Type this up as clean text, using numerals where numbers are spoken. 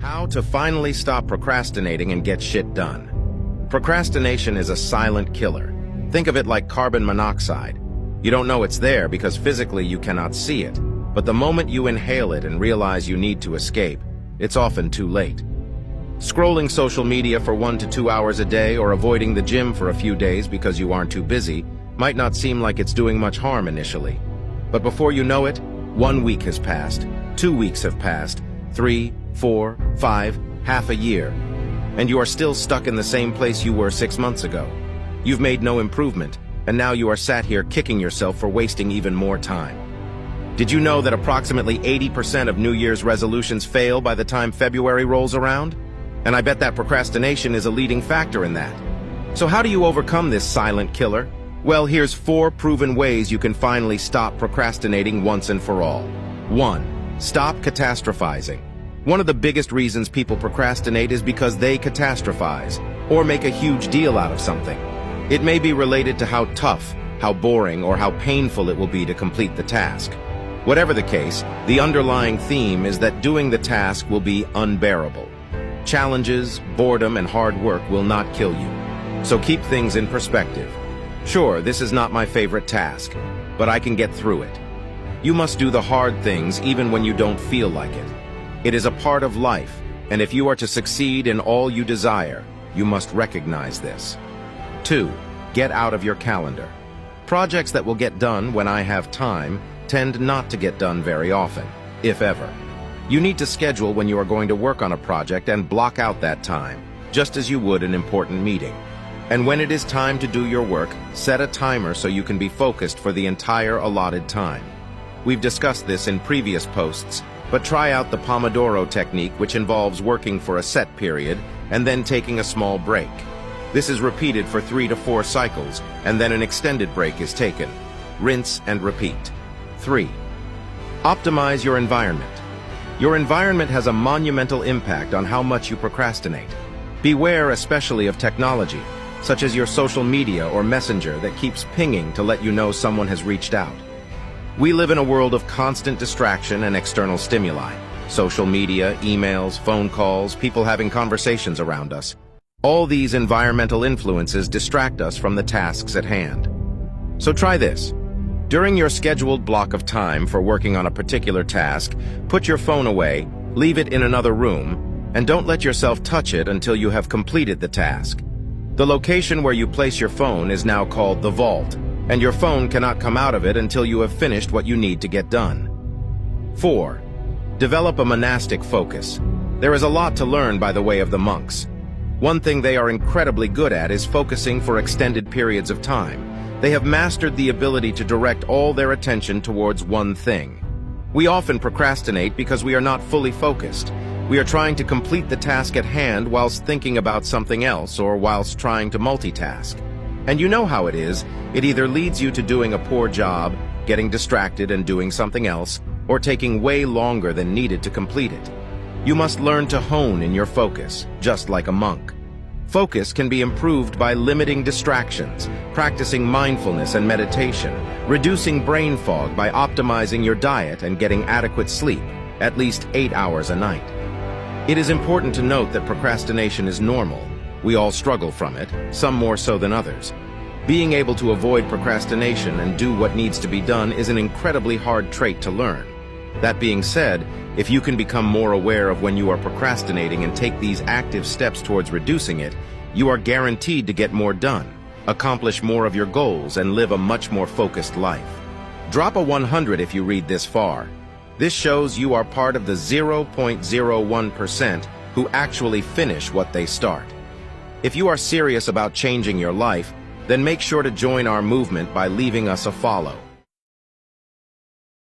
How to finally stop procrastinating and get shit done. Procrastination is a silent killer. Think of it like carbon monoxide. You don't know it's there because physically you cannot see it, but the moment you inhale it and realize you need to escape, it's often too late. Scrolling social media for 1 to 2 hours a day or avoiding the gym for a few days because you aren't too busy might not seem like it's doing much harm initially. But before you know it, 1 week has passed, 2 weeks have passed, 3, 4, 5, half a year, and you are still stuck in the same place you were 6 months ago. You've made no improvement, and now you are sat here kicking yourself for wasting even more time. Did you know that approximately 80% of New Year's resolutions fail by the time February rolls around? And I bet that procrastination is a leading factor in that. So how do you overcome this silent killer? Well, here's 4 proven ways you can finally stop procrastinating once and for all. 1. Stop catastrophizing. One of the biggest reasons people procrastinate is because they catastrophize, or make a huge deal out of something. It may be related to how tough, how boring, or how painful it will be to complete the task. Whatever the case, the underlying theme is that doing the task will be unbearable. Challenges, boredom, and hard work will not kill you. So keep things in perspective. Sure, this is not my favorite task, but I can get through it. You must do the hard things even when you don't feel like it. It is a part of life, and if you are to succeed in all you desire, you must recognize this. 2. Get out of your calendar. Projects that will get done when I have time tend not to get done very often, if ever. You need to schedule when you are going to work on a project and block out that time, just as you would an important meeting. And when it is time to do your work, set a timer so you can be focused for the entire allotted time. We've discussed this in previous posts, but try out the Pomodoro technique, which involves working for a set period and then taking a small break. This is repeated for 3 to 4 cycles, and then an extended break is taken. Rinse and repeat. 3. Optimize your environment. Your environment has a monumental impact on how much you procrastinate. Beware especially of technology, such as your social media or messenger that keeps pinging to let you know someone has reached out. We live in a world of constant distraction and external stimuli. Social media, emails, phone calls, people having conversations around us. All these environmental influences distract us from the tasks at hand. So try this. During your scheduled block of time for working on a particular task, put your phone away, leave it in another room, and don't let yourself touch it until you have completed the task. The location where you place your phone is now called the vault, and your phone cannot come out of it until you have finished what you need to get done. 4. Develop a monastic focus. There is a lot to learn by the way of the monks. One thing they are incredibly good at is focusing for extended periods of time. They have mastered the ability to direct all their attention towards one thing. We often procrastinate because we are not fully focused. We are trying to complete the task at hand whilst thinking about something else or whilst trying to multitask. And you know how it is. It either leads you to doing a poor job, getting distracted and doing something else, or taking way longer than needed to complete it. You must learn to hone in your focus, just like a monk. Focus can be improved by limiting distractions, practicing mindfulness and meditation, reducing brain fog by optimizing your diet and getting adequate sleep, at least 8 hours a night. It is important to note that procrastination is normal. We all struggle from it, some more so than others. Being able to avoid procrastination and do what needs to be done is an incredibly hard trait to learn. That being said, if you can become more aware of when you are procrastinating and take these active steps towards reducing it, you are guaranteed to get more done, accomplish more of your goals, and live a much more focused life. Drop a 100 if you read this far. This shows you are part of the 0.01% who actually finish what they start. If you are serious about changing your life, then make sure to join our movement by leaving us a follow.